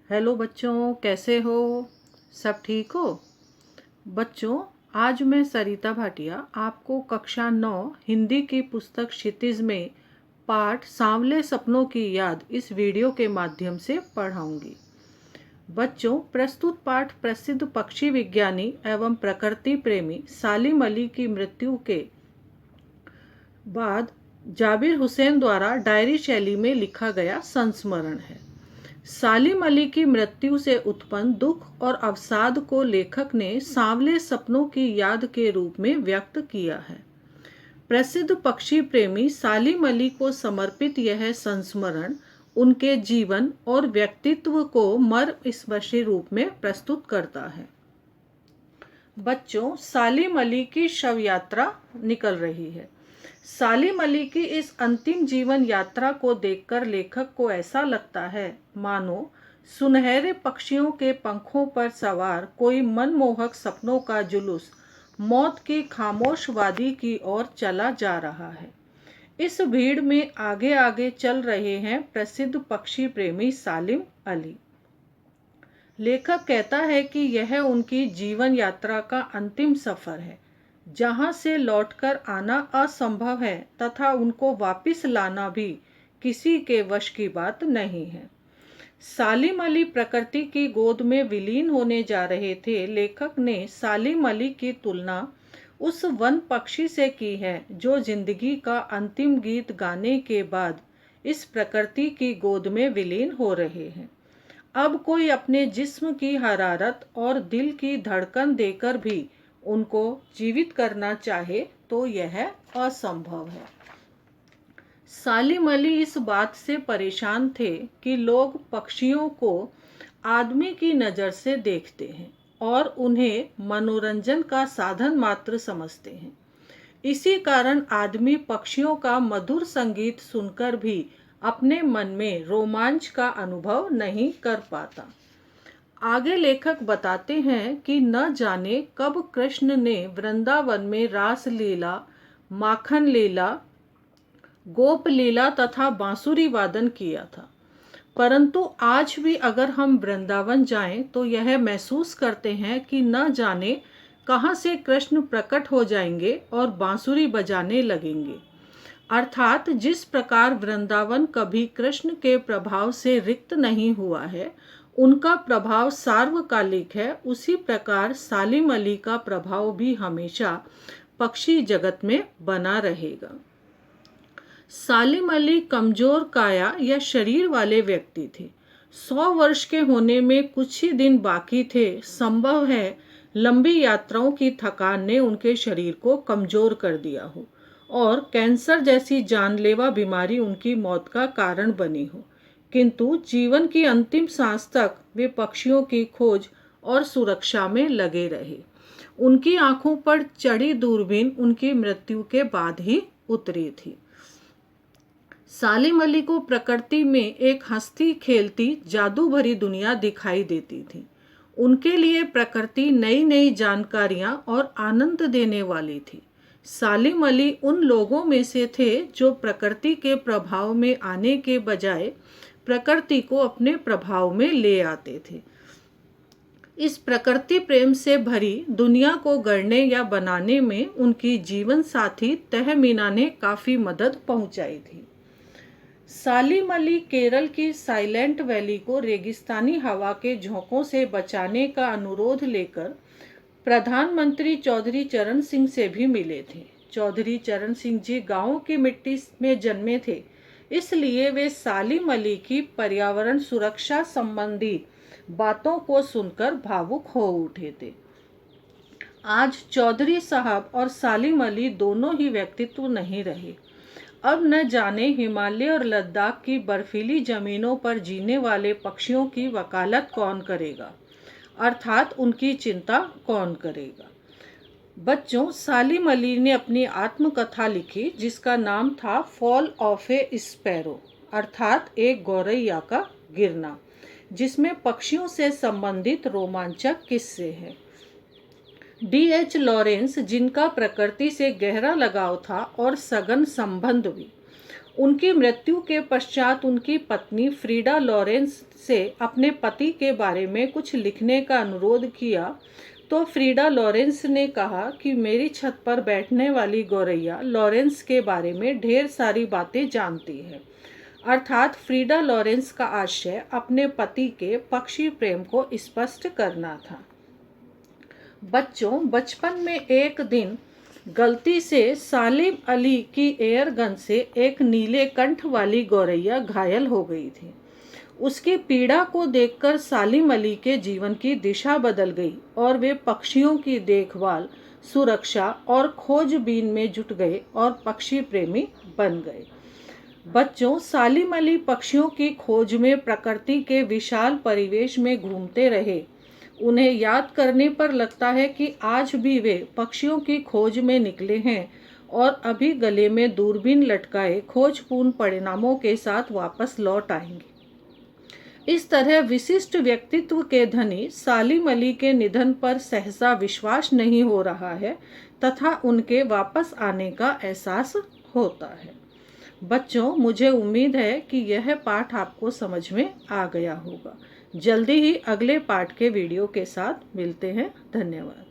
Hello बच्चों, कैसे हो? सब ठीक हो? बच्चों, आज मैं सरिता भाटिया आपको कक्षा 9 हिंदी की पुस्तक क्षितिज में पाठ सांवले सपनों की याद इस वीडियो के माध्यम से पढ़ाऊंगी। बच्चों, प्रस्तुत पाठ प्रसिद्ध पक्षी विज्ञानी एवं प्रकृति प्रेमी सालिम अली की मृत्यु के बाद जाबिर हुसैन द्वारा डायरी शैली में लिखा गया संस्मरण है। सालिम अली की मृत्यु से उत्पन्न दुख और अवसाद को लेखक ने सांवले सपनों की याद के रूप में व्यक्त किया है। प्रसिद्ध पक्षी प्रेमी सालिम अली को समर्पित यह संस्मरण उनके जीवन और व्यक्तित्व को मर्मस्पर्शी रूप में प्रस्तुत करता है। बच्चों, सालिम अली की शव यात्रा निकल रही है। सालिम अली की इस अंतिम जीवन यात्रा को देखकर लेखक को ऐसा लगता है मानो सुनहरे पक्षियों के पंखों पर सवार कोई मनमोहक सपनों का जुलूस मौत की खामोश वादी की ओर चला जा रहा है। इस भीड़ में आगे आगे चल रहे हैं प्रसिद्ध पक्षी प्रेमी सालिम अली। लेखक कहता है कि यह उनकी जीवन यात्रा का अंतिम सफर है, जहां से लौटकर आना असंभव है तथा उनको वापस लाना भी किसी के वश की बात नहीं है। सालिम अली प्रकृति की गोद में विलीन होने जा रहे थे। लेखक ने सालिम अली की तुलना उस वन पक्षी से की है जो जिंदगी का अंतिम गीत गाने के बाद इस प्रकृति की गोद में विलीन हो रहे हैं। अब कोई अपने जिस्म की हरारत और दिल की धड़कन देकर भी उनको जीवित करना चाहे तो यह असंभव है। सालिम अली इस बात से परेशान थे कि लोग पक्षियों को आदमी की नज़र से देखते हैं और उन्हें मनोरंजन का साधन मात्र समझते हैं। इसी कारण आदमी पक्षियों का मधुर संगीत सुनकर भी अपने मन में रोमांच का अनुभव नहीं कर पाता। आगे लेखक बताते हैं कि न जाने कब कृष्ण ने वृंदावन में रास लीला, माखन लीला, गोप लीला तथा बांसुरी वादन किया था, परंतु आज भी अगर हम वृंदावन जाएं तो यह महसूस करते हैं कि न जाने कहाँ से कृष्ण प्रकट हो जाएंगे और बांसुरी बजाने लगेंगे। अर्थात जिस प्रकार वृंदावन कभी कृष्ण के प्रभाव से रिक्त नहीं हुआ है, उनका प्रभाव सार्वकालिक है, उसी प्रकार सालिम अली का प्रभाव भी हमेशा पक्षी जगत में बना रहेगा। सालिम अली कमजोर काया या शरीर वाले व्यक्ति थे। 100 वर्ष के होने में कुछ ही दिन बाकी थे। संभव है लंबी यात्राओं की थकान ने उनके शरीर को कमजोर कर दिया हो और कैंसर जैसी जानलेवा बीमारी उनकी मौत का कारण बनी हो, किंतु जीवन की अंतिम सांस तक वे पक्षियों की खोज और सुरक्षा में लगे रहे। उनकी आंखों पर चढ़ी दूरबीन उनकी मृत्यु के बाद ही उतरी थी। सालिम अली को प्रकृति में एक हंसती खेलती जादू भरी दुनिया दिखाई देती थी। उनके लिए प्रकृति नई नई जानकारियां और आनंद देने वाली थी। सालिम अली उन लोगों में से थे जो प्रकृति के प्रभाव में आने के बजाय प्रकृति को अपने प्रभाव में ले आते थे। इस प्रकृति प्रेम से भरी दुनिया को गढ़ने या बनाने में उनकी जीवन साथी तहमीना ने काफ़ी मदद पहुंचाई थी। सालिम अली केरल की साइलेंट वैली को रेगिस्तानी हवा के झोंकों से बचाने का अनुरोध लेकर प्रधानमंत्री चौधरी चरण सिंह से भी मिले थे। चौधरी चरण सिंह जी गांव की मिट्टी में जन्मे थे, इसलिए वे सालिम अली की पर्यावरण सुरक्षा संबंधी बातों को सुनकर भावुक हो उठे थे। आज चौधरी साहब और सालिम अली दोनों ही व्यक्तित्व नहीं रहे। अब न जाने हिमालय और लद्दाख की बर्फीली जमीनों पर जीने वाले पक्षियों की वकालत कौन करेगा, अर्थात उनकी चिंता कौन करेगा। बच्चों, सालिम अली ने अपनी आत्मकथा लिखी जिसका नाम था फॉल ऑफ ए स्पैरो, अर्थात एक गौरैया का गिरना, जिसमें पक्षियों से संबंधित रोमांचक किस्से हैं। D.H. लॉरेंस, जिनका प्रकृति से गहरा लगाव था और सघन संबंध भी, उनकी मृत्यु के पश्चात उनकी पत्नी फ्रीडा लॉरेंस से अपने पति के बारे में कुछ लिखने का अनुरोध किया तो फ्रीडा लॉरेंस ने कहा कि मेरी छत पर बैठने वाली गौरैया लॉरेंस के बारे में ढेर सारी बातें जानती है। अर्थात फ्रीडा लॉरेंस का आशय अपने पति के पक्षी प्रेम को स्पष्ट करना था। बच्चों, बचपन में एक दिन गलती से सालिम अली की एयर गन से एक नीले कंठ वाली गौरैया घायल हो गई थी। उसकी पीड़ा को देखकर सालिम अली के जीवन की दिशा बदल गई और वे पक्षियों की देखभाल, सुरक्षा और खोजबीन में जुट गए और पक्षी प्रेमी बन गए। बच्चों, सालिम अली पक्षियों की खोज में प्रकृति के विशाल परिवेश में घूमते रहे। उन्हें याद करने पर लगता है कि आज भी वे पक्षियों की खोज में निकले हैं और अभी गले में दूरबीन लटकाए खोजपूर्ण परिणामों के साथ वापस लौट आएंगे। इस तरह विशिष्ट व्यक्तित्व के धनी सालिम अली के निधन पर सहसा विश्वास नहीं हो रहा है तथा उनके वापस आने का एहसास होता है। बच्चों, मुझे उम्मीद है कि यह पाठ आपको समझ में आ गया होगा। जल्दी ही अगले पाठ के वीडियो के साथ मिलते हैं। धन्यवाद।